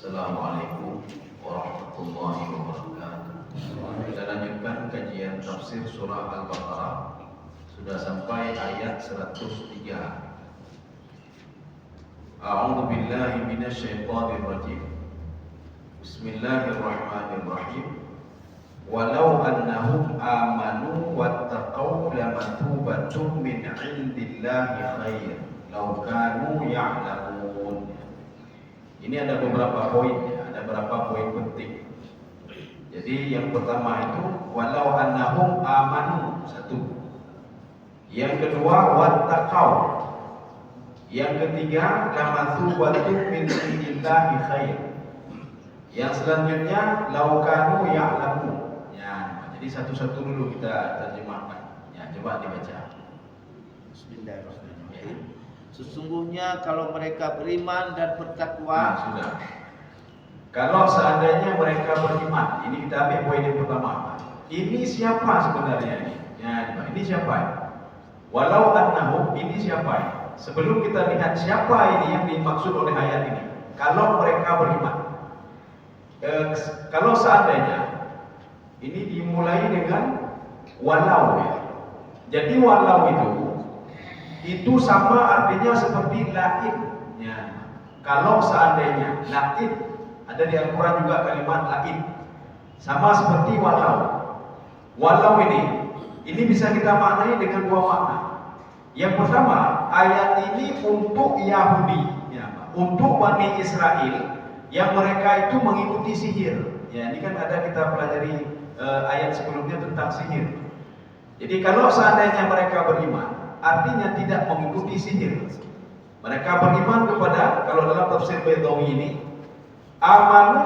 Assalamualaikum warahmatullahi wabarakatuh. Kita lanjutkan kajian tafsir surah Al-Baqarah. Sudah sampai ayat 103. A'udzu billahi minasy syaithanir rajim. Bismillahirrahmanirrahim. Walau annahum amanu wattaqau lamathubatun min 'indillahi khair law kanu ya'lamun. Ini ada beberapa poin, ada beberapa poin penting. Jadi yang pertama itu walau annahum amanu, satu. Yang kedua wattaqau. Yang ketiga lamathubatun min 'indillahi khair. Yang selanjutnya law kanu ya'lamun. Ya, jadi satu-satu dulu kita terjemahkan. Ya, coba dibaca. Bismillahirrahmanirrahim. Sesungguhnya kalau mereka beriman dan bertakwa. Nah, sudah. Kalau seandainya mereka beriman, ini kita ambil poin yang pertama. Ini siapa sebenarnya ini? Ya, ini siapa? Walau annahum, ini siapa? Sebelum kita lihat siapa ini yang dimaksud oleh ayat ini. Kalau mereka beriman. Kalau seandainya ini dimulai dengan walau ya. Jadi walau itu sama artinya seperti lain ya. Kalau seandainya lain, ada di Al-Quran juga kalimat lain, sama seperti walau. Walau ini bisa kita maknai dengan dua makna. Yang pertama, ayat ini untuk Yahudi ya, untuk Bani Israel yang mereka itu mengikuti sihir ya. Ini kan ada kita pelajari ayat sebelumnya tentang sihir. Jadi kalau seandainya mereka beriman, artinya tidak mengikuti sihir. Mereka beriman kepada, kalau dalam tafsir Baydawi ini, amanu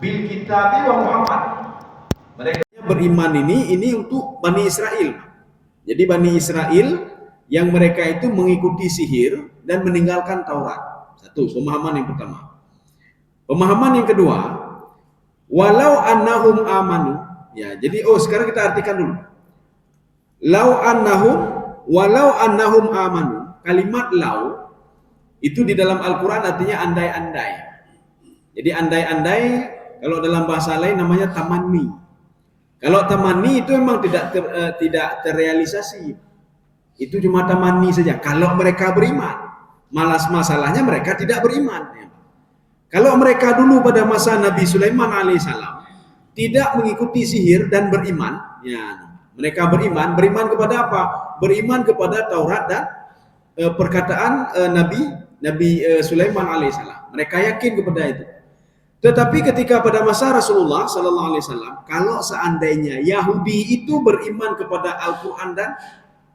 bil kitabi wa Muhammad. Mereka beriman ini untuk Bani Israel. Jadi Bani Israel yang mereka itu mengikuti sihir dan meninggalkan Taurat. Satu, pemahaman yang pertama. Pemahaman yang kedua, walau annahum amanu. Ya, jadi sekarang kita artikan dulu. Walau annahum amanu, kalimat lau itu di dalam Al-Quran artinya andai-andai. Jadi andai-andai kalau dalam bahasa lain namanya tamanni. Kalau tamanni itu memang tidak terrealisasi. Itu cuma tamanni saja. Kalau mereka beriman, masalahnya mereka tidak beriman. Kalau mereka dulu pada masa Nabi Sulaiman alaihissalam tidak mengikuti sihir dan beriman, ya. Mereka beriman kepada apa? Beriman kepada Taurat dan perkataan Nabi Sulaiman alaihissalam. Mereka yakin kepada itu. Tetapi ketika pada masa Rasulullah sallallahu alaihi wasallam, kalau seandainya Yahudi itu beriman kepada Al-Qur'an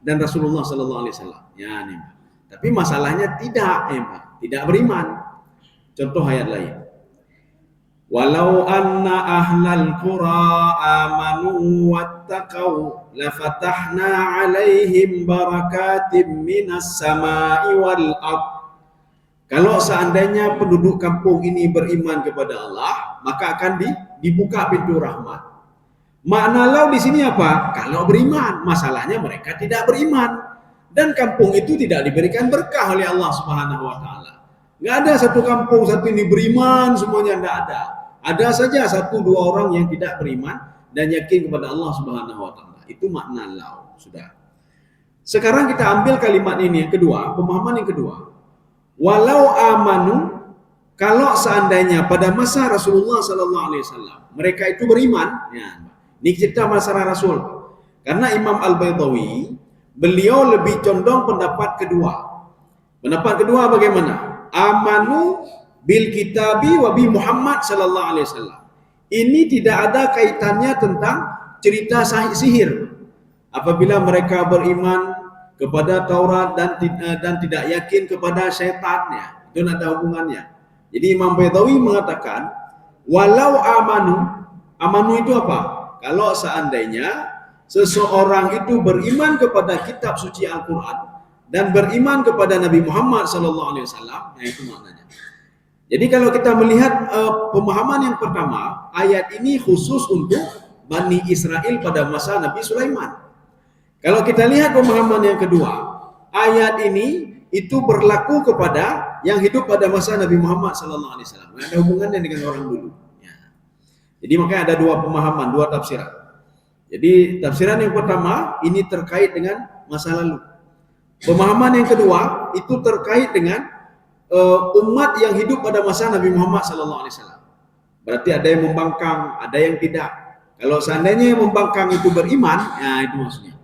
dan Rasulullah sallallahu alaihi wasallam, ya nih. Tapi masalahnya tidak beriman. Contoh ayat lain. Walau anna ahlal qura amanu wattaqau lafatahna alaihim barakatim minas sama'i wal ard. Kalau seandainya penduduk kampung ini beriman kepada Allah, maka akan dibuka pintu rahmat. Makna lau di sini apa? Kalau beriman, masalahnya mereka tidak beriman dan kampung itu tidak diberikan berkah oleh Allah Subhanahu wa taala. Enggak ada satu kampung satu ini beriman semuanya, enggak ada. Ada saja satu dua orang yang tidak beriman dan yakin kepada Allah Subhanahu wa taala. Itu makna lau. Sudah. Sekarang kita ambil kalimat ini yang kedua, pemahaman yang kedua. Walau amanu, kalau seandainya pada masa Rasulullah sallallahu alaihi wasallam mereka itu beriman, ya. Ini cerita masa Rasul. Karena Imam Al-Baydawi beliau lebih condong pendapat kedua. Pendapat kedua bagaimana? Amanu bil kitabi wa bi Muhammad sallallahu alaihi wasallam. Ini tidak ada kaitannya tentang cerita sihir. Apabila mereka beriman kepada Taurat dan tidak yakin kepada syaitannya, itu tidak ada hubungannya. Jadi Imam Baydawi mengatakan walau amanu itu apa? Kalau seandainya seseorang itu beriman kepada kitab suci Al-Qur'an dan beriman kepada Nabi Muhammad sallallahu alaihi wasallam, ya itu maknanya. Jadi kalau kita melihat pemahaman yang pertama, ayat ini khusus untuk Bani Israel pada masa Nabi Sulaiman. Kalau kita lihat pemahaman yang kedua, ayat ini itu berlaku kepada yang hidup pada masa Nabi Muhammad SAW. Nggak ada hubungannya dengan orang dulu. Ya. Jadi makanya ada dua pemahaman, dua tafsiran. Jadi tafsiran yang pertama ini terkait dengan masa lalu. Pemahaman yang kedua itu terkait dengan umat yang hidup pada masa Nabi Muhammad SAW. Berarti ada yang membangkang, ada yang tidak. Kalau seandainya yang membangkang itu beriman, ya itu maksudnya.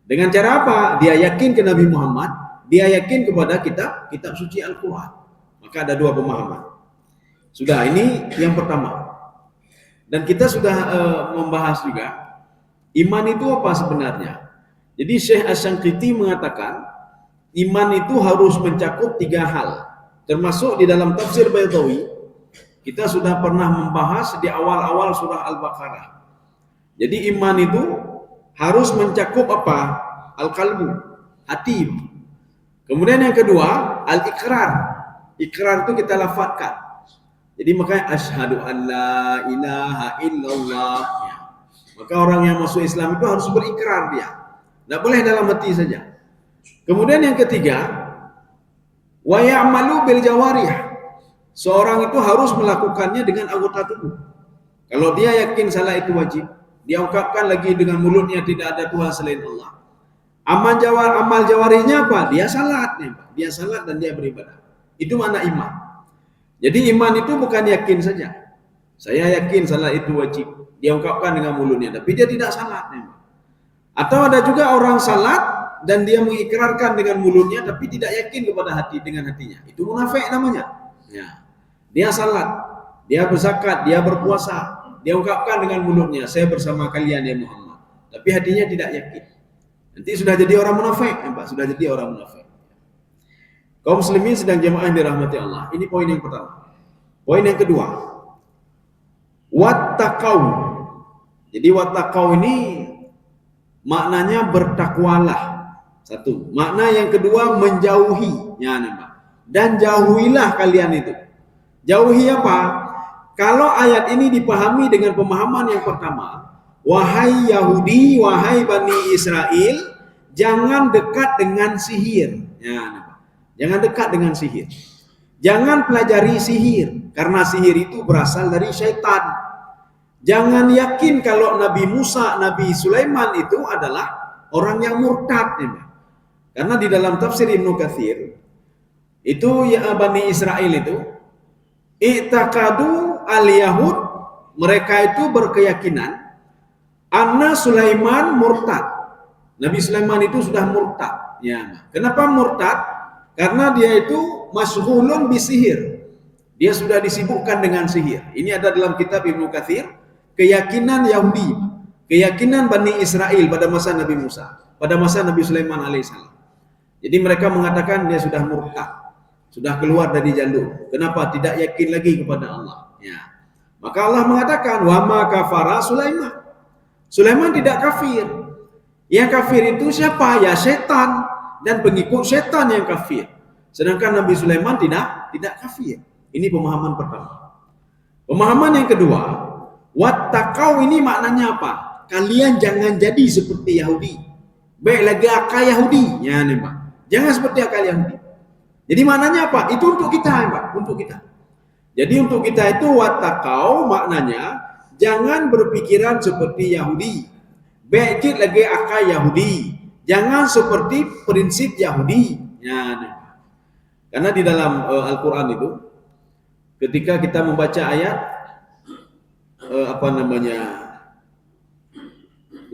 Dengan cara apa? Dia yakin ke Nabi Muhammad, dia yakin kepada kitab suci Al-Quran. Maka ada dua pemahaman. Sudah, ini yang pertama. Dan kita sudah membahas juga, iman itu apa sebenarnya? Jadi Syekh Asy-Syanqiti mengatakan, iman itu harus mencakup 3 hal. Termasuk di dalam tafsir Baydawi, kita sudah pernah membahas di awal-awal surah Al-Baqarah. Jadi iman itu harus mencakup apa? Al-qalbu, hati. Kemudian yang kedua, al-iqrar. Iqrar itu kita lafadzkan. Jadi makanya asyhadu an la ilaha illallah. Ya. Maka orang yang masuk Islam itu harus berikrar dia. Tidak boleh dalam hati saja. Kemudian yang ketiga, wa ya'malu bil jawarih. Seorang itu harus melakukannya dengan anggota tubuh. Kalau dia yakin salah itu wajib, dia ungkapkan lagi dengan mulutnya tidak ada Tuhan selain Allah. Amal jawarihnya apa? Dia salat, dia salat dan dia beribadah. Itu makna iman. Jadi iman itu bukan yakin saja. Saya yakin salat itu wajib, dia ungkapkan dengan mulutnya, tapi dia tidak salat. Atau ada juga orang salat dan dia mengikrarkan dengan mulutnya, tapi tidak yakin kepada hati dengan hatinya. Itu munafik namanya. Ya. Dia salat, dia berzakat, dia berpuasa. Dia ungkapkan dengan mulutnya, saya bersama kalian ya Muhammad. Tapi hatinya tidak yakin. Nanti sudah jadi orang munafik, Pak. Sudah jadi orang munafik. Kaum muslimin sedang jemaah yang dirahmati Allah. Ini poin yang pertama. Poin yang kedua, wattaqau. Jadi wattaqau ini maknanya bertakwalah. Satu. Makna yang kedua menjauhi. Ya, Pak. Dan jauhilah kalian itu. Jauhi apa? Kalau ayat ini dipahami dengan pemahaman yang pertama, wahai Yahudi, wahai Bani Israel, jangan dekat dengan sihir. Ya, jangan dekat dengan sihir. Jangan pelajari sihir, karena sihir itu berasal dari syaitan. Jangan yakin kalau Nabi Musa, Nabi Sulaiman itu adalah orang yang murtad. Karena di dalam tafsir Ibnu Katsir, itu ya Bani Israel itu, i'taqadu al-Yahud, mereka itu berkeyakinan anna Sulaiman murtad. Nabi Sulaiman itu sudah murtad. Ya. Kenapa murtad? Karena dia itu masyghulun bisihir. Dia sudah disibukkan dengan sihir. Ini ada dalam kitab Ibnu Katsir, keyakinan Yahudi, keyakinan Bani Israel pada masa Nabi Musa, pada masa Nabi Sulaiman alaihissalam. Jadi mereka mengatakan dia sudah murtad. Sudah keluar dari jalur. Kenapa? Tidak yakin lagi kepada Allah. Ya. Maka Allah mengatakan, wa ma kafara Sulaiman. Sulaiman tidak kafir. Yang kafir itu siapa? Ya setan dan pengikut setan yang kafir. Sedangkan Nabi Sulaiman tidak kafir. Ini pemahaman pertama. Pemahaman yang kedua, wattaqau ini maknanya apa? Kalian jangan jadi seperti Yahudi. Baik lagi akal Yahudi. Ya, nih, Pak. Jangan seperti akal Yahudi. Jadi maknanya apa? Itu untuk kita, Pak, untuk kita. Jadi untuk kita itu wattaqau maknanya jangan berpikiran seperti Yahudi. Baik lagi akal Yahudi. Jangan seperti prinsip Yahudi. Ya, karena di dalam Al-Qur'an itu ketika kita membaca ayat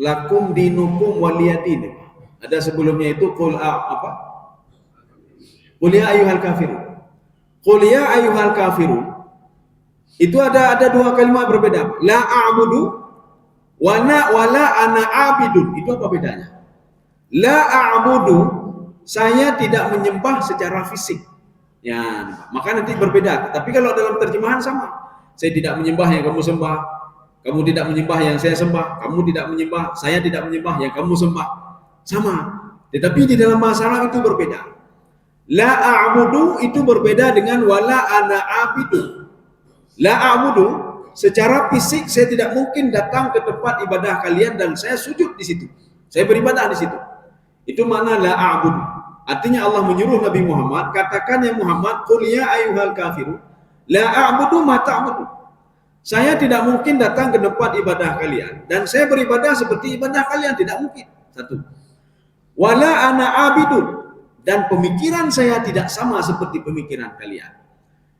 lakum dinukum waliyadin. Ada sebelumnya itu qul apa? Qul ya ayyuhal kafirun. Qul ya ayyuhal kafirun. Itu ada dua kalimat berbeda. La a'budu wa la ana abidun. Itu apa bedanya? La a'budu, saya tidak menyembah secara fisik. Ya, maka nanti berbeda. Tapi kalau dalam terjemahan sama. Saya tidak menyembah yang kamu sembah. Kamu tidak menyembah yang saya sembah. Kamu tidak menyembah, saya tidak menyembah yang kamu sembah. Sama. Tetapi di dalam bahasa Arab itu berbeda. La a'budu itu berbeda dengan wala ana abidu. La a'budu secara fisik saya tidak mungkin datang ke tempat ibadah kalian dan saya sujud di situ. Saya beribadah di situ. Itu makna la a'budu. Artinya Allah menyuruh Nabi Muhammad, katakan ya Muhammad, qul ya ayyuhal kafirun, la a'budu ma ta'budu. Saya tidak mungkin datang ke tempat ibadah kalian dan saya beribadah seperti ibadah kalian, tidak mungkin. Satu. Wala ana abidun, dan pemikiran saya tidak sama seperti pemikiran kalian.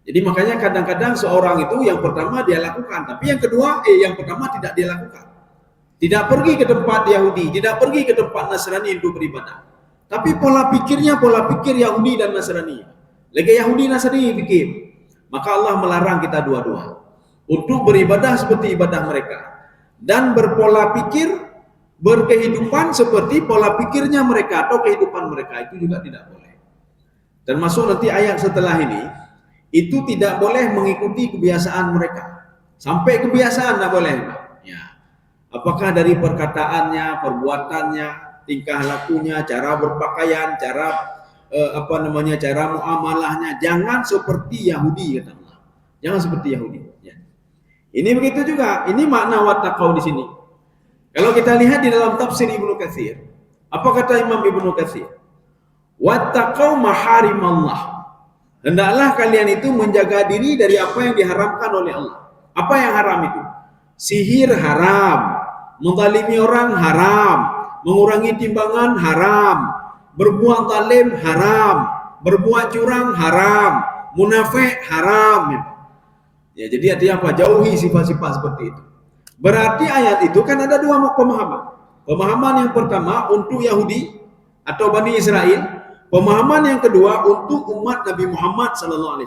Jadi makanya kadang-kadang seorang itu yang pertama dia lakukan, tapi yang pertama tidak dia lakukan. Tidak pergi ke tempat Yahudi, tidak pergi ke tempat Nasrani untuk beribadah. Tapi pola pikirnya pola pikir Yahudi dan Nasrani. Lagi Yahudi Nasrani pikir. Maka Allah melarang kita dua-dua untuk beribadah seperti ibadah mereka dan berpola pikir, berkehidupan seperti pola pikirnya mereka atau kehidupan mereka, itu juga tidak boleh. Termasuk nanti ayat setelah ini, itu tidak boleh mengikuti kebiasaan mereka. Sampai kebiasaan tidak boleh. Ya. Apakah dari perkataannya, perbuatannya, tingkah lakunya, cara berpakaian, cara cara muamalahnya, jangan seperti Yahudi, kata Allah. Jangan seperti Yahudi. Ya. Ini begitu juga. Ini makna wattaqau di sini. Kalau kita lihat di dalam tafsir Ibnu Katsir, apa kata Imam Ibnu Katsir? Wattaqau maharimallah. Hendaklah kalian itu menjaga diri dari apa yang diharamkan oleh Allah. Apa yang haram itu? Sihir haram, menzalimi orang haram, mengurangi timbangan haram, berbuat zalim haram, berbuat curang haram, munafik haram. Ya, jadi artinya apa? Jauhi sifat-sifat seperti itu. Berarti ayat itu kan ada dua pemahaman. Pemahaman yang pertama untuk Yahudi atau Bani Israel. Pemahaman yang kedua untuk umat Nabi Muhammad SAW.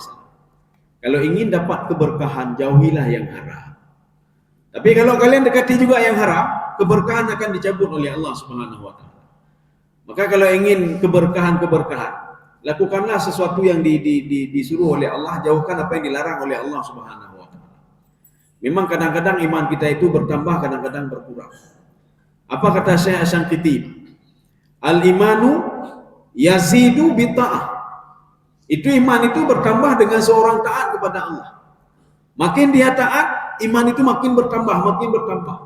Kalau ingin dapat keberkahan, jauhilah yang haram. Tapi kalau kalian dekati juga yang haram, keberkahan akan dicabut oleh Allah Subhanahu wa taala. Maka kalau ingin keberkahan, lakukanlah sesuatu yang disuruh oleh Allah, jauhkan apa yang dilarang oleh Allah Subhanahu wa taala. Memang kadang-kadang iman kita itu bertambah, kadang-kadang berkurang. Apa kata Syekh Asy-Syangqiti? Al-imanu yazidu bita'ah. Itu iman itu bertambah dengan seorang taat kepada Allah. Makin dia taat, iman itu makin bertambah, makin bertambah.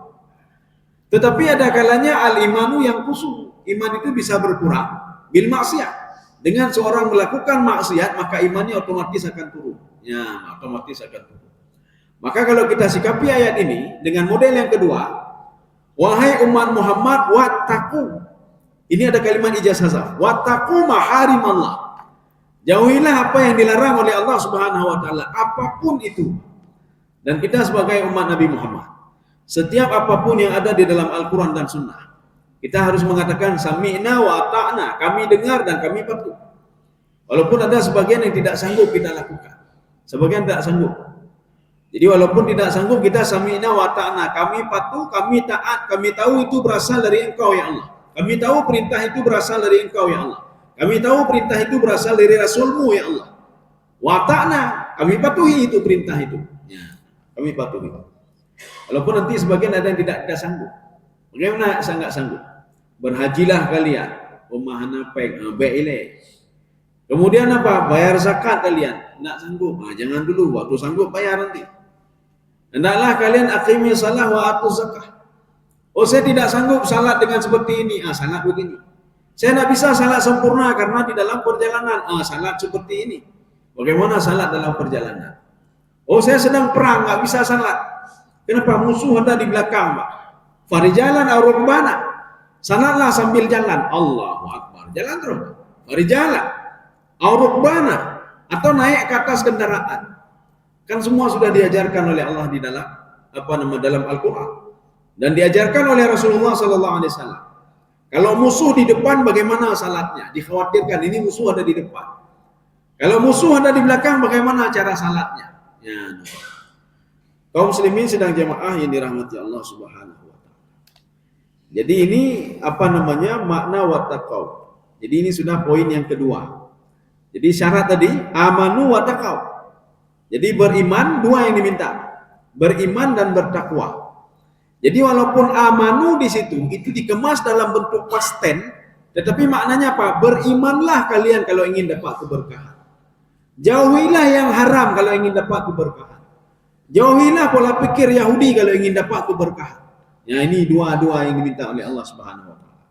Tetapi ada kalanya al-imanu yang kusur. Iman itu bisa berkurang bil maksiat. Dengan seorang melakukan maksiat, maka imannya otomatis akan turun. Ya, otomatis akan turun. Maka kalau kita sikapi ayat ini dengan model yang kedua, wahai umat Muhammad, wattaqu. Ini ada kalimat ijazah. Wattaqu maharimallah. Jauhilah apa yang dilarang oleh Allah Subhanahu wa taala, apapun itu. Dan kita sebagai umat Nabi Muhammad, setiap apapun yang ada di dalam Al-Qur'an dan Sunnah, kita harus mengatakan sami'na wa ata'na, kami dengar dan kami patuh. Walaupun ada sebagian yang tidak sanggup kita lakukan. Sebagian tidak sanggup. Jadi walaupun tidak sanggup, kita sami'na wa ata'na, kami patuh, kami taat, kami tahu itu berasal dari Engkau ya Allah. Kami tahu perintah itu berasal dari Engkau ya Allah. Kami tahu perintah itu berasal dari Rasul-Mu ya Allah. Wa ta'na, kami patuhi itu perintah itu. Ya, kami patuhi. Walaupun nanti sebagian ada yang tidak sanggup. Bagaimana saya nggak sanggup? Berhajilah kalian. Pemahana pek, beile. Kemudian apa? Bayar zakat kalian. Nggak sanggup. Nah, jangan dulu. Waktu sanggup bayar nanti. Hendaklah kalian aqimi shalah wa atu zakah. Oh, saya tidak sanggup salat dengan seperti ini. Salat begini. Saya tidak bisa salat sempurna karena di dalam perjalanan. Salat seperti ini. Bagaimana salat dalam perjalanan? Oh, saya sedang perang, nggak bisa salat. Kenapa? Musuh ada di belakang, Pak. Farijalan au rukbana. Salatlah sambil jalan. Allahu Akbar. Jalan terus. Farijalan au rukbana, atau naik ke atas kendaraan. Kan semua sudah diajarkan oleh Allah di dalam dalam Al-Qur'an. Dan diajarkan oleh Rasulullah SAW. Kalau musuh di depan, bagaimana salatnya? Dikhawatirkan ini musuh ada di depan. Kalau musuh ada di belakang, bagaimana cara salatnya? Ya. Kaum muslimin sedang jamaah yang dirahmati Allah Subhanahu wa taala. Jadi ini makna wattaqau. Jadi ini sudah poin yang kedua. Jadi syarat tadi amanu wattaqau. Jadi beriman, dua yang diminta. Beriman dan bertakwa. Jadi walaupun amanu di situ itu dikemas dalam bentuk past tense, tetapi maknanya apa? Berimanlah kalian kalau ingin dapat keberkahan. Jauhilah yang haram kalau ingin dapat keberkahan. Jauhilah pola pikir Yahudi kalau ingin dapat keberkahan. Ya, ini dua-dua yang diminta oleh Allah Subhanahu wa taala.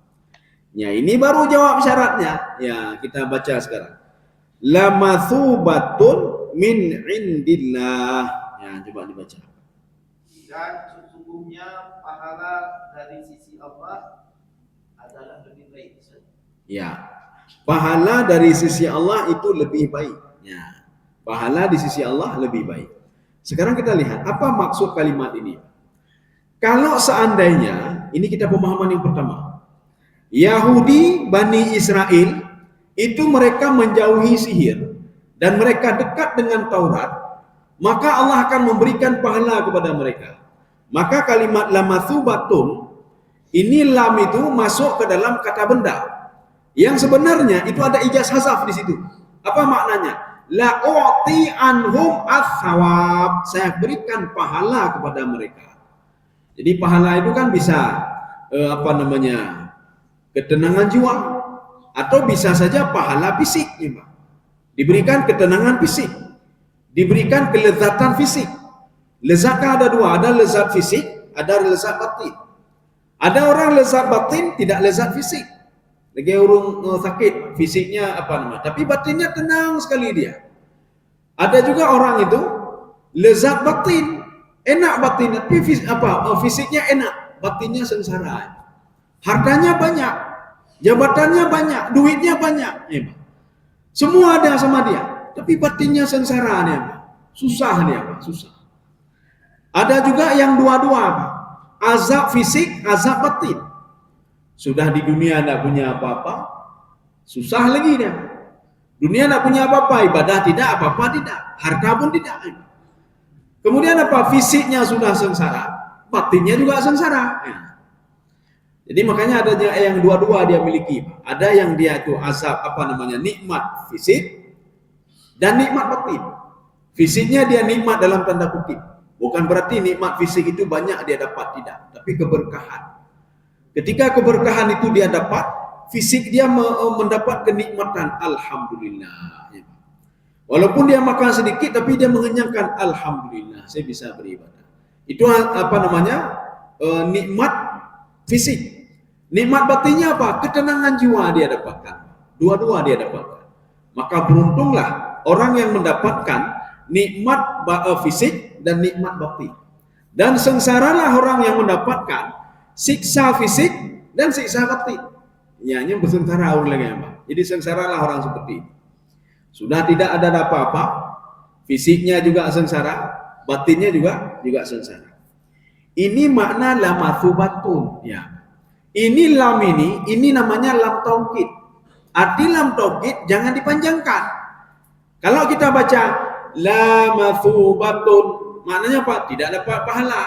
Ya, ini baru jawab syaratnya. Ya, kita baca sekarang. Lamathubatun min indillah. Ya, coba dibaca. Dan sesungguhnya pahala dari sisi Allah adalah lebih baik. Ya, pahala dari sisi Allah itu lebih baik. Ya, pahala di sisi Allah lebih baik. Sekarang kita lihat apa maksud kalimat ini. Kalau seandainya, ini kita pemahaman yang pertama. Yahudi Bani Israel itu mereka menjauhi sihir dan mereka dekat dengan Taurat, maka Allah akan memberikan pahala kepada mereka. Maka kalimat lamathubatun, ini lam itu masuk ke dalam kata benda yang sebenarnya itu ada ijaz hazaf di situ. Apa maknanya? La u'ti anhum ats-tsawab, saya berikan pahala kepada mereka. Jadi pahala itu kan bisa ketenangan jiwa, atau bisa saja pahala fisik, ya, Pak. Diberikan ketenangan fisik, diberikan kelezatan fisik. Lezatnya ada dua, ada lezat fisik, ada lezat batin. Ada orang lezat batin tidak lezat fisik. Lagi orang sakit, fisiknya tapi batinnya tenang sekali dia. Ada juga orang itu lezat batin, enak batin, tapi fisiknya enak, batinnya sengsara. Hartanya banyak, jabatannya banyak, duitnya banyak, ya, semua ada sama dia, tapi batinnya sengsara dia, susah dia, susah. Ada juga yang dua-dua, azab fisik, azab batin. Sudah di dunia tidak punya apa-apa, susah lagi dia. Dunia tidak punya apa-apa, ibadah tidak, apa-apa tidak, harta pun tidak. Kemudian fisiknya sudah sengsara, batinnya juga sengsara. Ya. Jadi makanya ada yang dua-dua dia miliki. Ada yang dia itu azab nikmat fisik dan nikmat batin. Fisiknya dia nikmat dalam tanda kutip. Bukan berarti nikmat fisik itu banyak dia dapat, tidak, tapi keberkahan. Ketika keberkahan itu dia dapat, fisik dia mendapat kenikmatan, alhamdulillah. Walaupun dia makan sedikit tapi dia mengenyangkan, alhamdulillah saya bisa beribadah. Itu nikmat fisik. Nikmat batinnya apa? Ketenangan jiwa dia dapatkan. Dua-dua dia dapatkan. Maka beruntunglah orang yang mendapatkan nikmat fisik dan nikmat batin. Dan sengsaralah orang yang mendapatkan siksa fisik dan siksa batin. Ya, hanya bersengsara orang lagi, Pak. Jadi sengsaralah orang seperti ini. Sudah tidak ada apa-apa, fisiknya juga sengsara, batinnya juga sengsara. Ini makna lamathubatun, ya. Ini lam ini namanya lam taukid. Arti lam taukid jangan dipanjangkan. Kalau kita baca lamathubatun, maknanya apa? Tidak dapat pahala.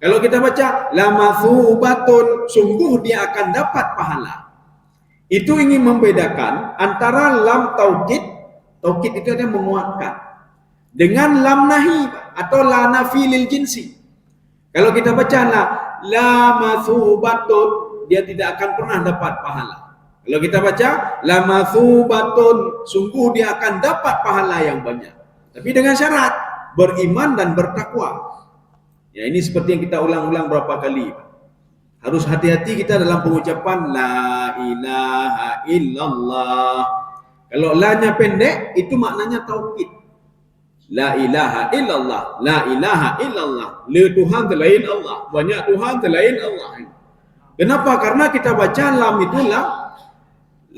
Kalau kita baca lamathubatun, sungguh dia akan dapat pahala. Itu ingin membedakan antara lam taukid, taukid itu ada menguatkan, dengan lam nahi atau la nafi lil jinsi. Kalau kita baca lamathubatun, dia tidak akan pernah dapat pahala. Kalau kita baca lamathubatun, sungguh dia akan dapat pahala yang banyak. Tapi dengan syarat beriman dan bertakwa. Ya, ini seperti yang kita ulang-ulang berapa kali. Harus hati-hati kita dalam pengucapan la ilaha illallah. Kalau la-nya pendek, itu maknanya taukid. La ilaha illallah, la ilaha illallah. Le Tuhan selain Allah, banyak Tuhan selain Allah. Kenapa? Karena kita baca lam itu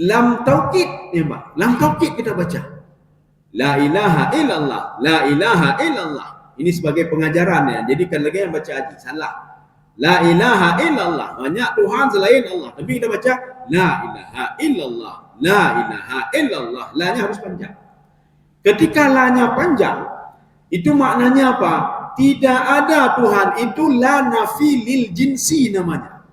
lam taukid, ya, Pak. Lam taukid kita baca. La ilaha illallah, la ilaha illallah. Ini sebagai pengajaran, ya. Jadi kan lagi yang baca haji salah. La ilaha illallah, banyak Tuhan selain Allah. Tapi kita baca la ilaha illallah, la ilaha illallah. La-nya harus panjang. Ketika la-nya panjang, itu maknanya apa? Tidak ada Tuhan, itu la nafi lil jinsi namanya.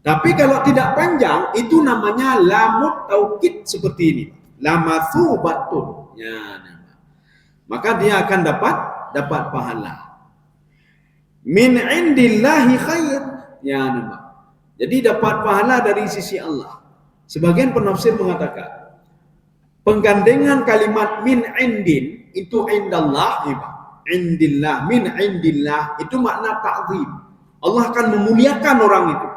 Tapi kalau tidak panjang, itu namanya lamut taukid seperti ini. Lamathubatun. Ya, maka dia akan dapat pahala. Min indillahi khair. Ya, jadi dapat pahala dari sisi Allah. Sebagian penafsir mengatakan penggandengan kalimat min indin itu indallah, indillah, min indillah itu makna ta'zim. Allah akan memuliakan orang itu.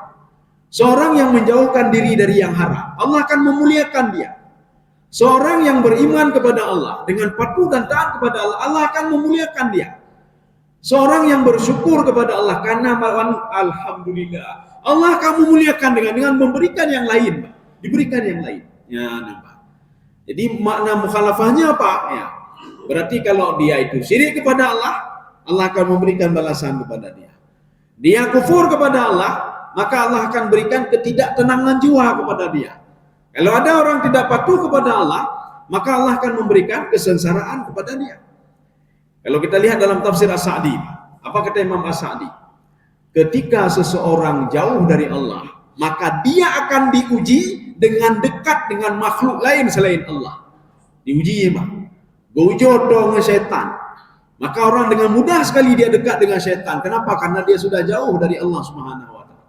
Seorang yang menjauhkan diri dari yang haram, Allah akan memuliakan dia. Seorang yang beriman kepada Allah dengan patuh dan taat kepada Allah, Allah akan memuliakan dia. Seorang yang bersyukur kepada Allah karena alhamdulillah, Allah akan memuliakan dengan memberikan yang lain, diberikan yang lain. Ya, nampak. Jadi makna mukhalafahnya apa? Ya. Berarti kalau dia itu syirik kepada Allah, Allah akan memberikan balasan kepada dia. Dia kufur kepada Allah, maka Allah akan berikan ketidaktenangan jiwa kepada dia. Kalau ada orang tidak patuh kepada Allah, maka Allah akan memberikan kesengsaraan kepada dia. Kalau kita lihat dalam tafsir As-Sa'di, apa kata Imam As-Sa'di? Ketika seseorang jauh dari Allah, maka dia akan diuji dengan dekat dengan makhluk lain selain Allah. Diuji ya, Pak. Gojodoh dengan syaitan. Maka orang dengan mudah sekali dia dekat dengan syaitan. Kenapa? Karena dia sudah jauh dari Allah Subhanahu wa taala.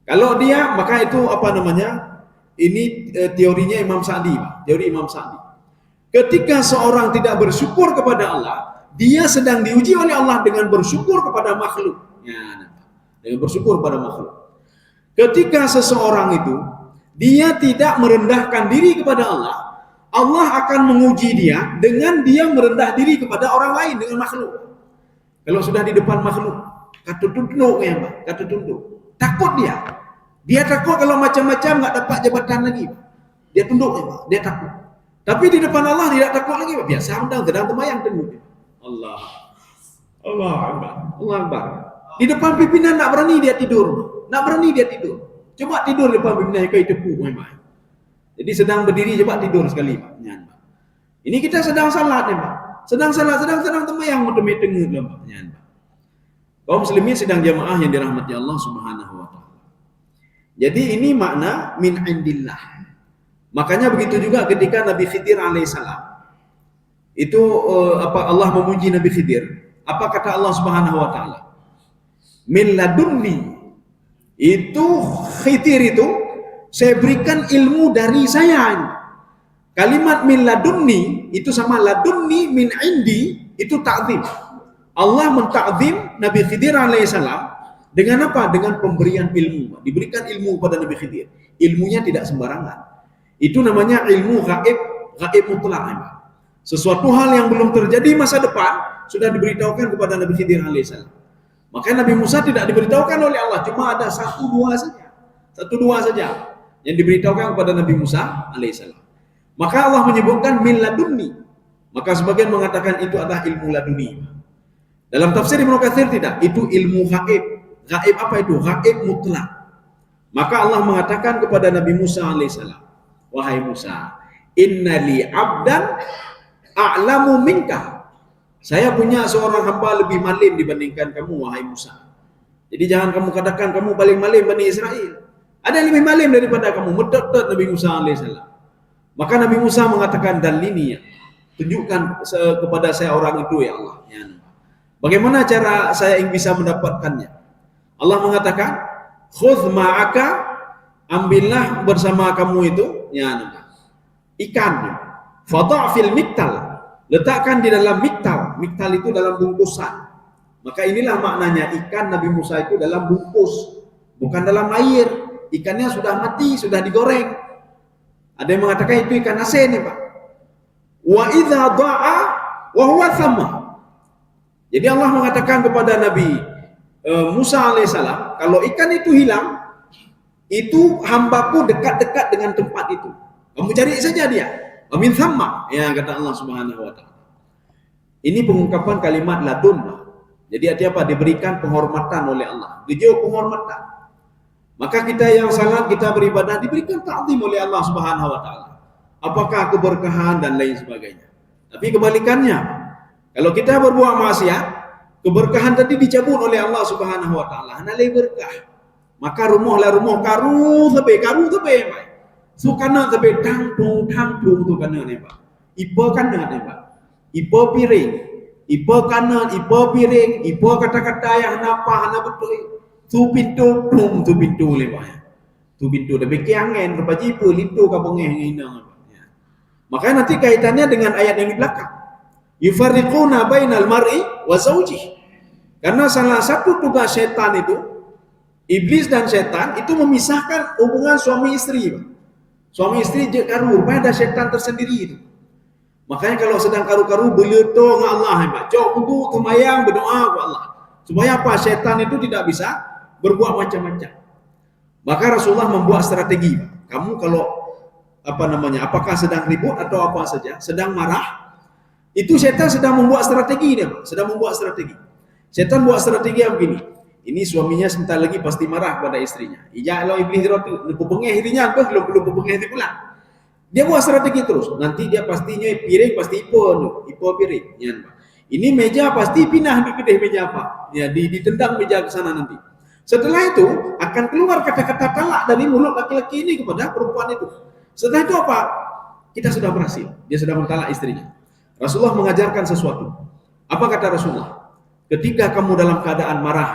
Kalau dia, maka itu apa namanya? Ini teorinya Imam Sa'di, Pak. Teori Imam Sa'di. Ketika seorang tidak bersyukur kepada Allah, dia sedang diuji oleh Allah dengan bersyukur kepada makhluk. Ya, dengan bersyukur pada makhluk. Ketika seseorang itu dia tidak merendahkan diri kepada Allah, Allah akan menguji dia dengan dia merendah diri kepada orang lain dengan makhluk. Kalau sudah di depan makhluk, kata tunduk ya, Pak, kata tunduk. Takut dia. Dia takut kalau macam-macam nggak dapat jabatan lagi. Dia tunduk ya, Pak. Dia takut. Tapi di depan Allah tidak takut lagi, Pak. Biasa sedang terbayang tunduk. Allah Akbar. Allah Akbar. Di depan pimpinan nak berani dia tidur. Nak berani dia tidur. Coba tidur di depan pimpinan kau tepu memang. Jadi sedang berdiri coba tidur sekali, Pak. Ini kita sedang salat nih, Pak. Sedang terbayang tengah dalam, Pak. Kaum muslimin sedang jamaah yang dirahmati Allah Subhanahu wa taala. Jadi ini makna min indillah. Makanya begitu juga ketika Nabi Khidir alaihissalam itu Allah memuji Nabi Khidir. Apa kata Allah Subhanahu wa taala? Min ladunni. Itu Khidir itu saya berikan ilmu dari saya. Kalimat min ladunni itu sama ladunni min indi itu ta'zim. Allah mentakzim Nabi Khidir alaihissalam dengan apa? Dengan pemberian ilmu. Diberikan ilmu kepada Nabi Khidir. Ilmunya tidak sembarangan. Itu namanya ilmu gaib mutlak. Sesuatu hal yang belum terjadi masa depan sudah diberitahukan kepada Nabi Khidir alaihissalam. Maka Nabi Musa tidak diberitahukan oleh Allah, cuma ada satu dua saja yang diberitahukan kepada Nabi Musa alaihissalam. Maka Allah menyebutkan min ladunni. Maka sebagian mengatakan itu adalah ilmu laduni. Dalam tafsir Ibnu Katsir tidak, itu ilmu gaib. Gaib apa itu? Gaib mutlak. Maka Allah mengatakan kepada Nabi Musa alaihissalam, wahai Musa, innali abdan a'lamu minka. Saya punya seorang hamba lebih malim dibandingkan kamu, wahai Musa. Jadi jangan kamu katakan kamu paling malim Bani Israel. Ada yang lebih malim daripada kamu. Medot-dot Nabi Musa alaihissalam. Maka Nabi Musa mengatakan, dalini ya, tunjukkan kepada saya orang itu ya Allah. Ya. Bagaimana cara saya yang bisa mendapatkannya? Allah mengatakan, khudh ma'aka, ambillah bersama kamu itu ya, ikan. Fadha' fil miktal, letakkan di dalam miktal. Miktal itu dalam bungkusan. Maka inilah maknanya ikan Nabi Musa itu dalam bungkus, bukan dalam air. Ikannya sudah mati, sudah digoreng. Ada yang mengatakan itu ikan asin ya, Pak. Wa idza dha'a wa huwa thamma. Jadi Allah mengatakan kepada Nabi Musa alaihissalam, kalau ikan itu hilang, itu hambaku dekat-dekat dengan tempat itu. Kamu cari saja dia. Amin thamma. Ya, kata Allah Subhanahu wa taala. Ini pengungkapan kalimat ladun. Jadi artinya apa? Diberikan penghormatan oleh Allah. Dijauh penghormatan. Maka kita yang salat, kita beribadah diberikan ta'zim oleh Allah Subhanahu wa taala. Apakah keberkahan dan lain sebagainya. Tapi kebalikannya, kalau kita berbuat maksiat, keberkahan tadi dicabut oleh Allah Subhanahu wa taala. Hanalai berkah. Maka rumah karu tebe. Sukana tebe tang tung tu kana ne, Pak. Ipo kana ne, Pak. Ipo piring. Ipo kanan, ipo piring, ipo kata-kata yang napa hana betul. Tu pintu le, Pak. Tu pintu dah beki angin kepa jipu litu ka bengeh ngina. Maka nanti kaitannya dengan ayat yang di belakang. Yufarriquna bainal mar'i wa zawjihi. Karena salah satu tugas setan itu Iblis dan setan itu memisahkan hubungan suami istri, Pak. Suami istri je karu, rupanya ada setan tersendiri itu. Makanya kalau sedang karu-karu beleto dengan Allah, Pak. Cok kudu temayang berdoa ke Allah. Supaya apa? Setan itu tidak bisa berbuat macam-macam. Maka Rasulullah membuat strategi, Pak. Kamu kalau apakah sedang ribut atau apa saja, sedang marah, itu setan sedang membuat strategi dia, Pak. Sedang membuat strategi. Setan buat strategi yang begini. Ini suaminya sebentar lagi pasti marah kepada istrinya. Ija lo iblis rotu, lupa pengeh hirinya apa, lupa pengeh itu pula. Dia buat strategi terus. Nanti dia pastinya piring pasti ipo piring. Ya, ini meja pasti pindah ke kedai meja apa? Ya, ditendang meja ke sana nanti. Setelah itu akan keluar kata-kata talak dari mulut laki-laki ini kepada perempuan itu. Setelah itu apa? Kita sudah berhasil. Dia sudah mentalak istrinya. Rasulullah mengajarkan sesuatu. Apa kata Rasulullah? Ketika kamu dalam keadaan marah,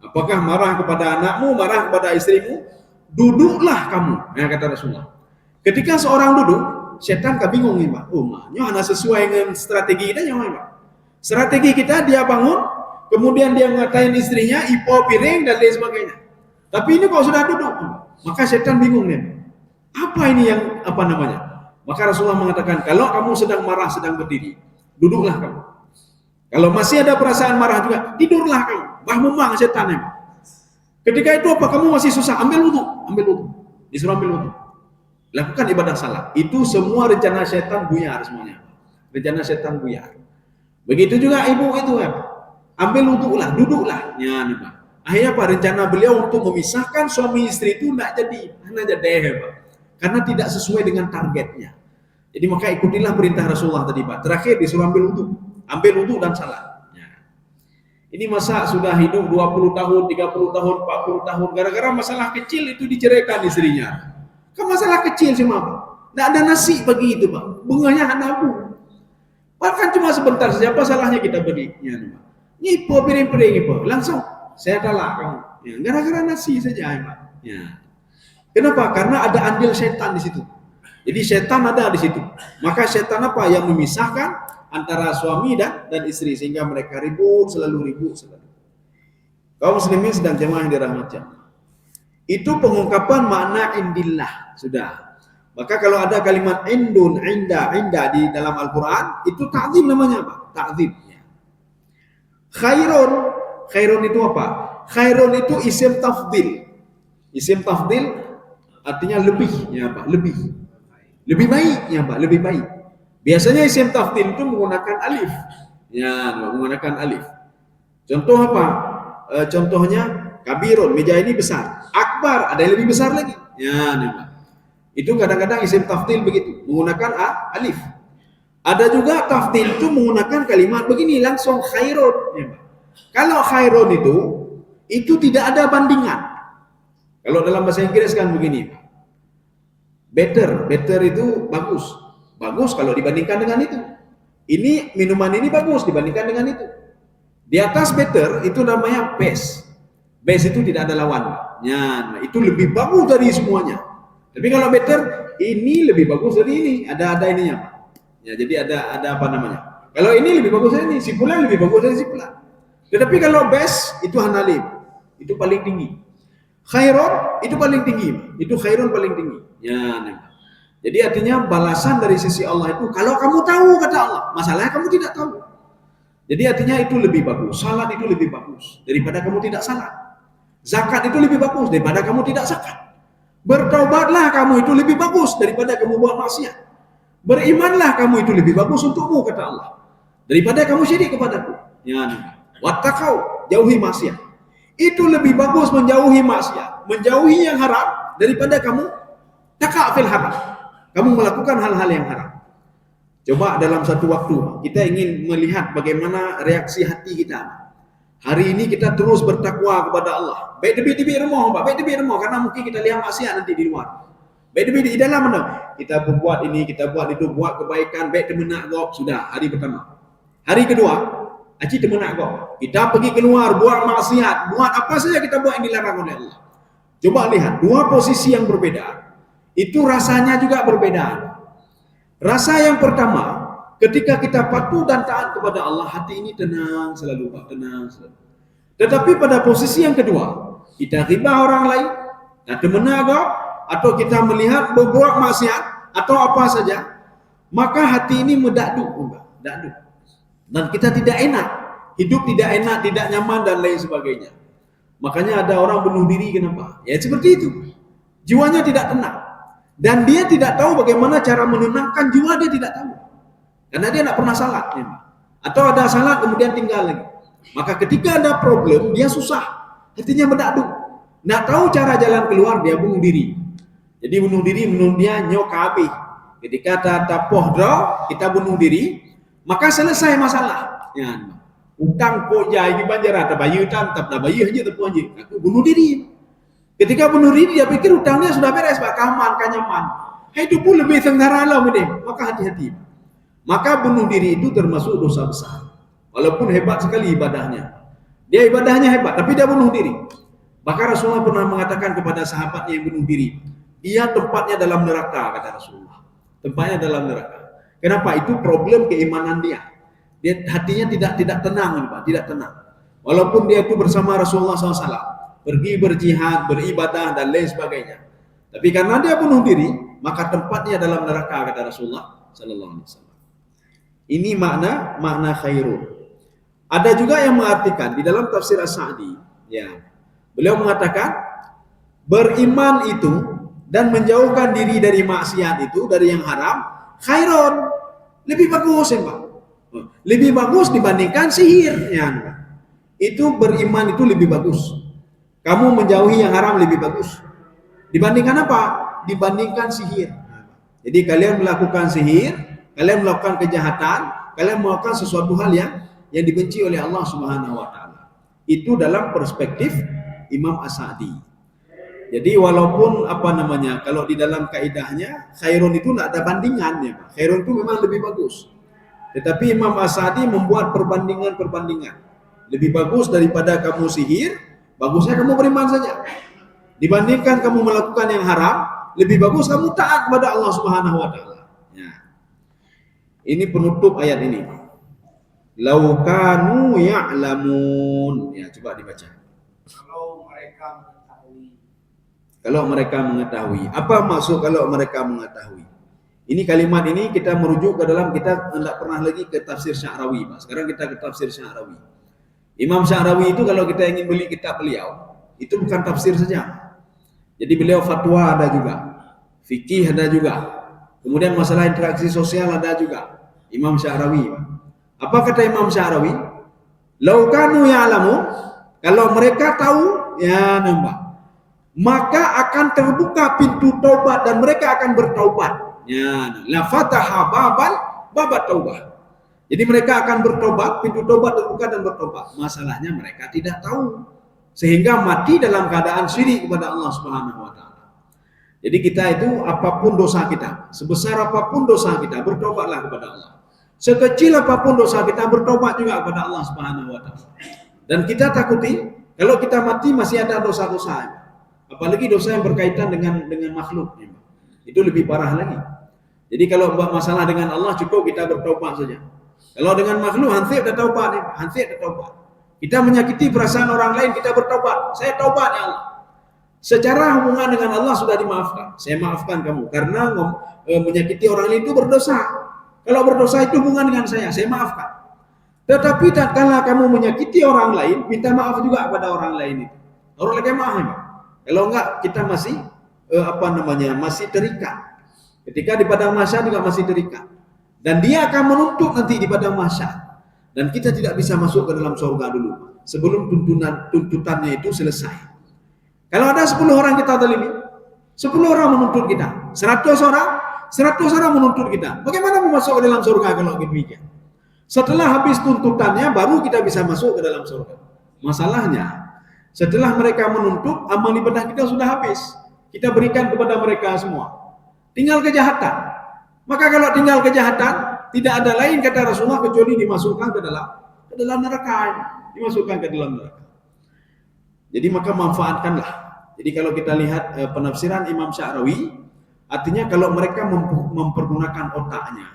apakah marah kepada anakmu, marah kepada istrimu, duduklah kamu. Nah, kata Rasulullah. Ketika seorang duduk, setan bingung nih, Pak. Oh, maknya anak sesuai dengan strategi kita, Pak. Strategi kita dia bangun, kemudian dia ngatain istrinya, ipo piring dan lain sebagainya. Tapi ini kalau sudah duduk, maka setan bingung nih. Apa ini yang Maka Rasulullah mengatakan, kalau kamu sedang marah, sedang berdiri, duduklah kamu. Kalau masih ada perasaan marah juga, tidurlah kamu. Memang setan ya. Ketika itu apa? Kamu masih susah, ambil wudu. Disuruh ambil wudu. Lakukan ibadah salat. Itu semua rencana setan buyar semuanya. Rencana setan buyar. Begitu juga ibu itu ya. Ambil wudu lah, duduklah. Ya, nih, Pak. Akhirnya apa? Rencana beliau untuk memisahkan suami istri itu tidak jadi. Hanya jadi Pak. Karena tidak sesuai dengan targetnya. Jadi maka ikutilah perintah Rasulullah tadi, Pak. Terakhir disuruh ambil wudu. Ambil wudu dan salat. Ini masa sudah hidup 20 tahun, 30 tahun, 40 tahun. Gara-gara masalah kecil itu diceraikan istrinya. Kan masalah kecil cuma, Pak. Tidak ada nasi bagi itu, Pak. Bunganya nabu. Bahkan cuma sebentar saja, apa salahnya kita beri? Ya, Pak. Nyipo piring-piring, Pak. Langsung, saya talak kamu. Ya, gara-gara nasi saja, Pak. Ya. Kenapa? Karena ada andil setan di situ. Jadi setan ada di situ. Maka setan apa yang memisahkan antara suami dan istri sehingga mereka ribut selalu. Kaum muslimin sedang jemaah yang dirahmati Allah. Itu pengungkapan makna indillah sudah. Maka kalau ada kalimat indun, inda di dalam Al-Qur'an itu ta'zim namanya, Pak. Ta'zim. Khairun itu apa? Khairun itu isim tafdil. Isim tafdil artinya lebih, ya Pak, lebih baik, ya Pak, lebih baik. Biasanya isim tafdil itu menggunakan alif. Ya, menggunakan alif. Contoh apa? Contohnya kabirun, meja ini besar. Akbar, ada yang lebih besar lagi. Ya, nih, Pak. Itu kadang-kadang isim tafdil begitu, menggunakan alif. Ada juga tafdil itu menggunakan kalimat begini, langsung khairun. Ya, Pak. Kalau khairun itu tidak ada bandingan. Kalau dalam bahasa Inggris kan begini, Pak. Better itu bagus. Bagus kalau dibandingkan dengan itu. Ini minuman ini bagus dibandingkan dengan itu. Di atas better itu namanya best. Best itu tidak ada lawan. Ya, itu lebih bagus dari semuanya. Tapi kalau better ini lebih bagus dari ini. Ada ininya, Pak. Ya, jadi ada apa namanya? Kalau ini lebih bagus dari ini, si fulan lebih bagus dari si fulan. Tetapi kalau best itu hanalib. Itu paling tinggi. Khairun itu paling tinggi. Itu khairun paling tinggi. Ya, nah. Jadi artinya balasan dari sisi Allah itu kalau kamu tahu kata Allah, masalahnya kamu tidak tahu. Jadi artinya itu lebih bagus. Salat itu lebih bagus daripada kamu tidak salat. Zakat itu lebih bagus daripada kamu tidak zakat. Bertaubatlah kamu itu lebih bagus daripada kamu buat maksiat. Berimanlah kamu itu lebih bagus untukmu kata Allah daripada kamu syirik kepadaku. Ya, wattaqau, jauhi maksiat. Itu lebih bagus menjauhi maksiat, menjauhi yang haram daripada kamu taqa fil haram. Kamu melakukan hal-hal yang haram. Coba dalam satu waktu kita ingin melihat bagaimana reaksi hati kita. Hari ini kita terus bertakwa kepada Allah. Baik debi remah, Pak. Baik debi remah karena mungkin kita lihat maksiat nanti di luar. Baik debi di dalam mana? Kita berbuat ini, kita buat itu, buat kebaikan, baik temenak gop sudah hari pertama. Hari kedua, aci temenak gop. Kita pergi keluar buat maksiat, buat apa saja kita buat yang dilarang oleh Allah. Coba lihat dua posisi yang berbeda. Itu rasanya juga berbeda. Rasa yang pertama, ketika kita patuh dan taat kepada Allah, hati ini tenang selalu, Pak, tenang selalu. Tetapi pada posisi yang kedua, kita ghibah orang lain, atau menaga, atau kita melihat berbuat maksiat atau apa saja, maka hati ini mendakduk, dan kita tidak enak, hidup tidak enak, tidak nyaman dan lain sebagainya. Makanya ada orang bunuh diri, kenapa? Ya seperti itu, jiwanya tidak tenang, dan dia tidak tahu bagaimana cara menenangkan jiwa, dia tidak tahu, karena dia tidak pernah salat, atau ada salat kemudian tinggal lagi. Maka ketika ada problem, dia susah, hatinya mendakduk, nggak tahu cara jalan keluar, dia bunuh diri. Jadi bunuh diri menurut dia nyokabi. Ketika tapoh draw, kita bunuh diri, maka selesai masalah. Ya, utang po jai di banjara, tabayu tantap, tabayu aja tepuh aja. Aku bunuh diri. Ketika bunuh diri, dia pikir utangnya sudah beres, pak, kaman, kanyaman. Hidup pun lebih tenggara lah, maka hati-hati. Maka bunuh diri itu termasuk dosa besar. Walaupun hebat sekali ibadahnya, dia ibadahnya hebat, tapi dia bunuh diri. Bahkan Rasulullah pernah mengatakan kepada sahabatnya yang bunuh diri, dia tempatnya dalam neraka, kata Rasulullah. Tempatnya dalam neraka. Kenapa? Itu problem keimanan dia. Dia hatinya tidak tenang, Pak, tidak tenang. Walaupun dia itu bersama Rasulullah SAW, pergi berjihad, beribadah dan lain sebagainya. Tapi karena dia bunuh diri, maka tempatnya dalam neraka, kata Rasulullah SAW. Ini makna khairun. Ada juga yang mengartikan di dalam tafsir As-Sa'di, ya, beliau mengatakan beriman itu dan menjauhkan diri dari maksiat itu, dari yang haram, khairun, lebih bagus, ya, Pak. Lebih bagus dibandingkan sihir, ya. Itu beriman itu lebih bagus. Kamu menjauhi yang haram lebih bagus. Dibandingkan apa? Dibandingkan sihir. Jadi kalian melakukan sihir, kalian melakukan kejahatan, kalian melakukan sesuatu hal yang dibenci oleh Allah Subhanahu wa taala. Itu dalam perspektif Imam As-Sa'di. Jadi walaupun kalau di dalam kaidahnya khairun itu tidak ada bandingannya, Pak. Khairun itu memang lebih bagus. Tetapi Imam As-Sa'di membuat perbandingan. Lebih bagus daripada kamu sihir, bagusnya kamu beriman saja. Dibandingkan kamu melakukan yang haram, lebih bagus kamu taat kepada Allah Subhanahu wa taala. Ya. Ini penutup ayat ini. Lau kanu ya'lamun. Ya, coba dibaca. Kalau mereka mengetahui. Apa maksud kalau mereka mengetahui? Ini kalimat ini kita merujuk ke dalam, kita tidak pernah lagi ke tafsir Sya'rawi, Pak. Sekarang kita ke tafsir Sya'rawi. Imam Sya'rawi itu kalau kita ingin beli kitab beliau, itu bukan tafsir saja. Jadi beliau fatwa ada juga, fikih ada juga, kemudian masalah interaksi sosial ada juga. Imam Sya'rawi, Pak. Apa kata Imam Sya'rawi? Lau kanu ya'lamun, kalau mereka tahu, ya nambah, maka akan terbuka pintu taubat dan mereka akan bertaubat. Ya, la fataha babat taubah. Jadi mereka akan bertobat, pintu taubat terbuka dan bertobat. Masalahnya mereka tidak tahu, sehingga mati dalam keadaan syirik kepada Allah Subhanahu wa taala. Jadi kita itu apapun dosa kita, sebesar apapun dosa kita, bertobatlah kepada Allah. Sekecil apapun dosa kita, bertobat juga kepada Allah Subhanahu wa taala. Dan kita takuti kalau kita mati masih ada dosa-dosa. Apalagi dosa yang berkaitan dengan makhluk. Itu lebih parah lagi. Jadi kalau masalah dengan Allah cukup kita bertobat saja. Kalau dengan makhluk hansip dah taubat, Kita menyakiti perasaan orang lain, kita bertobat. Saya taubat ya Allah. Secara hubungan dengan Allah sudah dimaafkan. Saya maafkan kamu karena menyakiti orang lain itu berdosa. Kalau berdosa itu hubungan dengan saya maafkan. Tetapi tatkala kamu menyakiti orang lain, minta maaf juga kepada orang lain itu. Orang lain maaf, ya. Kalau enggak kita masih masih terikat. Ketika di padang mahsyar juga masih terikat. Dan dia akan menuntut nanti di padang mahsyar. Dan kita tidak bisa masuk ke dalam surga dulu sebelum tuntutannya itu selesai. Kalau ada 10 orang kita zalimi, 10 orang menuntut kita, 100 orang menuntut kita. Bagaimana mau masuk ke dalam surga kalau demikian? Setelah habis tuntutannya baru kita bisa masuk ke dalam surga. Masalahnya setelah mereka menuntut, amal ibadah kita sudah habis. Kita berikan kepada mereka semua. Tinggal kejahatan. Maka kalau tinggal kejahatan, tidak ada lain kata Rasulullah kecuali dimasukkan ke dalam neraka. Dimasukkan ke dalam neraka. Jadi maka manfaatkanlah. Jadi kalau kita lihat penafsiran Imam Sya'rawi, artinya kalau mereka mempergunakan otaknya,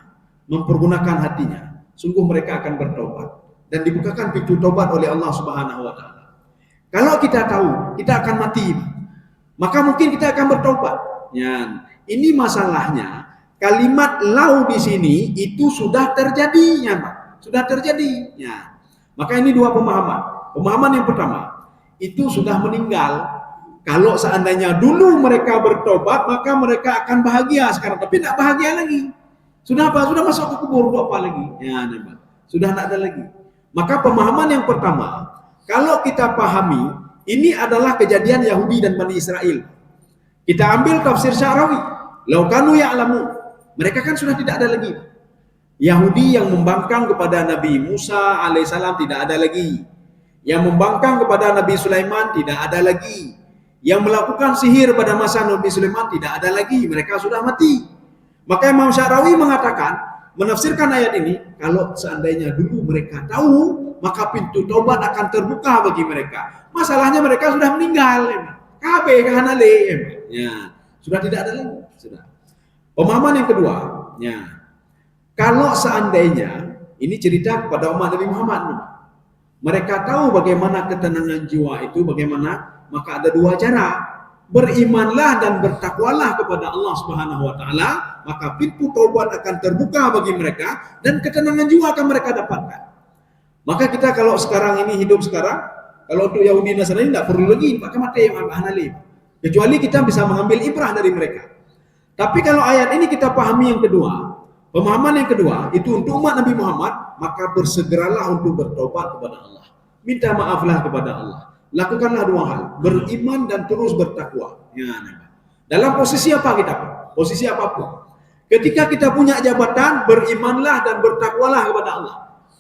mempergunakan hatinya, sungguh mereka akan bertobat dan dibukakan pintu tobat oleh Allah Subhanahu wa taala. Kalau kita tahu kita akan mati, maka mungkin kita akan bertobat. Ya, ini masalahnya. Kalimat lau di sini itu sudah terjadi, ya, Pak. Sudah terjadi. Ya. Maka ini dua pemahaman. Pemahaman yang pertama, itu sudah meninggal. Kalau seandainya dulu mereka bertobat, maka mereka akan bahagia sekarang. Tapi tidak bahagia lagi. Sudah apa? Sudah masuk ke kubur, apa lagi? Ya, Pak. Sudah tidak ada lagi. Maka pemahaman yang pertama, kalau kita pahami, ini adalah kejadian Yahudi dan Bani Israel. Kita ambil tafsir Sya'rawi. Lau kanu ya'lamun. Mereka kan sudah tidak ada lagi. Yahudi yang membangkang kepada Nabi Musa alaihissalam tidak ada lagi. Yang membangkang kepada Nabi Sulaiman tidak ada lagi. Yang melakukan sihir pada masa Nabi Sulaiman tidak ada lagi. Mereka sudah mati. Maka Imam Sya'rawi mengatakan, menafsirkan ayat ini, kalau seandainya dulu mereka tahu, maka pintu taubat akan terbuka bagi mereka. Masalahnya mereka sudah meninggal. Kabe kahanale. Ya, sudah tidak ada lagi. Sudah. Pemahaman yang kedua, ya. Kalau seandainya ini cerita kepada umat Nabi Muhammad, mereka tahu bagaimana ketenangan jiwa itu, bagaimana, maka ada dua cara. Berimanlah dan bertakwalah kepada Allah Subhanahu wa taala, maka pintu taubat akan terbuka bagi mereka dan ketenangan jiwa akan mereka dapatkan. Maka kita kalau sekarang ini hidup sekarang, kalau untuk Yahudi Nasrani tidak perlu lagi pakai mati hanali. Kecuali kita bisa mengambil ibrah dari mereka. Tapi kalau ayat ini kita pahami yang kedua, pemahaman yang kedua itu untuk umat Nabi Muhammad, maka bersegeralah untuk bertobat kepada Allah. Minta maaflah kepada Allah. Lakukanlah dua hal, beriman dan terus bertakwa. Ya, dalam posisi apa kita? Posisi apapun. Ketika kita punya jabatan, berimanlah dan bertakwalah kepada Allah.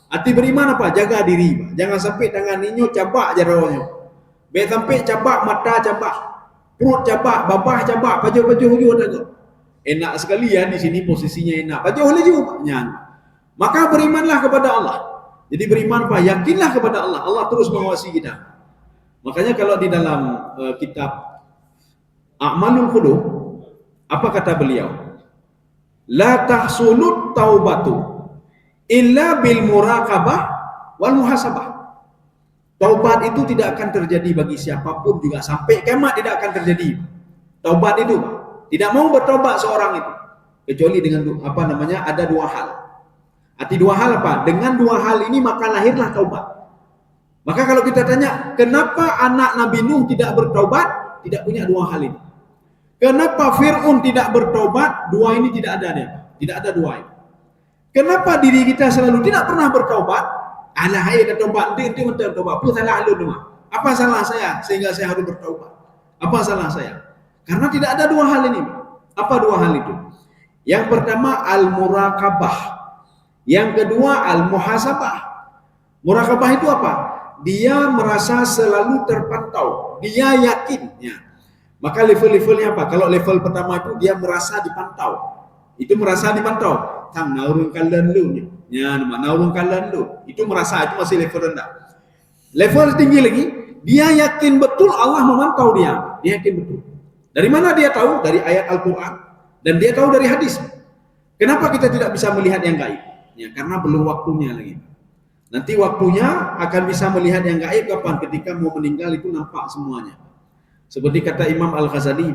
Arti beriman apa? Jaga diri. Jangan sampai tangan ninyo cabak jarawnya. Biar sampai cabak mata cabak, perut cabak, babah cabak, baju-baju hujung tengok. Enak sekali ya di sini posisinya enak. Baju boleh juga. Maka berimanlah kepada Allah. Jadi beriman apa? Yakinlah kepada Allah. Allah terus mengawasi kita. Makanya kalau di dalam kitab A'malul Qulub, apa kata beliau? La tahsulut taubatu illa bil muraqabah wal muhasabah. Taubat itu tidak akan terjadi bagi siapapun juga sampai kiamat tidak akan terjadi. Taubat itu tidak mau bertobat seorang itu kecuali dengan apa namanya? Ada dua hal. Arti dua hal apa? Dengan dua hal ini maka lahirlah taubat. Maka kalau kita tanya, kenapa anak Nabi Nuh tidak bertobat? Tidak punya dua hal ini. Kenapa Fir'aun tidak bertobat? Dua ini tidak ada dia. Tidak ada dua ini. Kenapa diri kita selalu tidak pernah bertobat? Alah, ayo bertobat. Nanti bertobat. Apa salah lu rumah? Apa salah saya sehingga saya harus bertobat? Apa salah saya? Karena tidak ada dua hal ini. Apa dua hal itu? Yang pertama al-muraqabah. Yang kedua al-muhasabah. Muraqabah itu apa? Dia merasa selalu terpantau, dia yakinnya. Maka level-levelnya apa? Kalau level pertama itu dia merasa dipantau. Itu merasa dipantau. Tang naurun kalian lu, ya, naurun kalian lu. Itu merasa itu masih level rendah. Level tinggi lagi, dia yakin betul Allah memantau dia. Dia yakin betul. Dari mana dia tahu? Dari ayat Al-Quran dan dia tahu dari hadis. Kenapa kita tidak bisa melihat yang gaib? Ya, karena belum waktunya lagi. Nanti waktunya akan bisa melihat yang gaib kapan? Ketika mau meninggal itu nampak semuanya. Seperti kata Imam Al-Ghazali,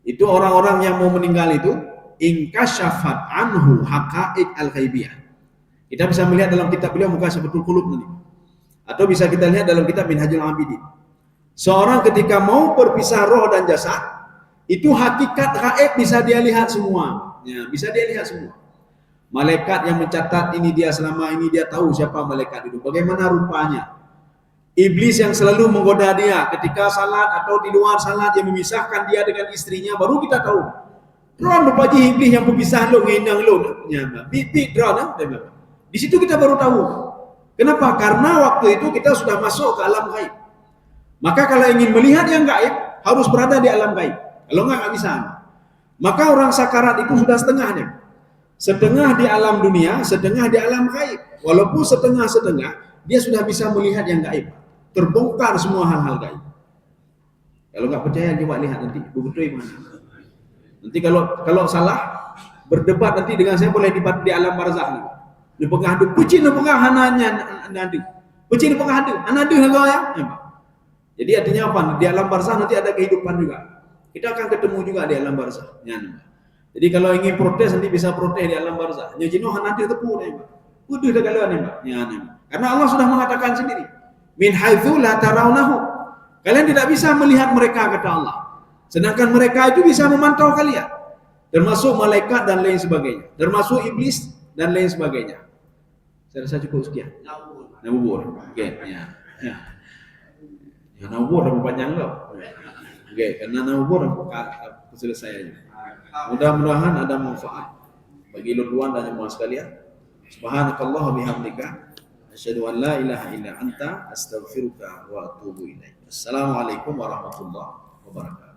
itu orang-orang yang mau meninggal itu inkashafat anhu haqa'iq al-ghaibiyah. Kita bisa melihat dalam kitab beliau Mukasafatul Qulub nanti. Atau bisa kita lihat dalam kitab Minhajul Abidin. Seorang ketika mau berpisah roh dan jasad, itu hakikat gaib bisa dia lihat semua. Ya, bisa dia lihat semua. Malaikat yang mencatat ini dia selama ini dia tahu siapa malaikat itu. Bagaimana rupanya. Iblis yang selalu menggoda dia ketika salat atau di luar salat yang memisahkan dia dengan istrinya baru kita tahu. Ron rupaji iblis yang berpisah lo nginang lo. Bibit ron. Di situ kita baru tahu. Kenapa? Karena waktu itu kita sudah masuk ke alam gaib. Maka kalau ingin melihat yang gaib harus berada di alam gaib. Kalau enggak bisa. Maka orang sakarat itu sudah setengahnya. Setengah di alam dunia, setengah di alam gaib. Walaupun setengah-setengah, dia sudah bisa melihat yang gaib. Terbongkar semua hal-hal gaib. Kalau nggak percaya, coba lihat nanti. Betul mana? Nanti kalau salah, berdebat nanti dengan saya boleh di alam barzakh nih. Di pengadu, pucin di pengah hananya nanti. Pucin di pengah hadu, anadu ya. Jadi artinya apa? Di alam barzah nanti ada kehidupan juga. Kita akan ketemu juga di alam barzah. Ya, jadi kalau ingin protes nanti bisa protes di alam barzah. Ya jino nanti tepu deh, Mbak. Udah kalian nih, Mbak. Ya, karena Allah sudah mengatakan sendiri, min haitsu la tarawnahu. Kalian tidak bisa melihat mereka, kata Allah. Sedangkan mereka itu bisa memantau kalian. Termasuk malaikat dan lain sebagainya. Termasuk iblis dan lain sebagainya. Saya rasa cukup sekian. Nabubur. Oke, ya. Ya. Ya, nabubur apa panjang loh. Oke, karena nabubur aku selesai. Mudah-mudahan ada manfaat bagi luduan dan jemaah sekalian. Subhanakallah wa bihamdika asyhadu an la ilaha illa anta astaghfiruka wa atubu ilaik. Assalamualaikum warahmatullahi wabarakatuh.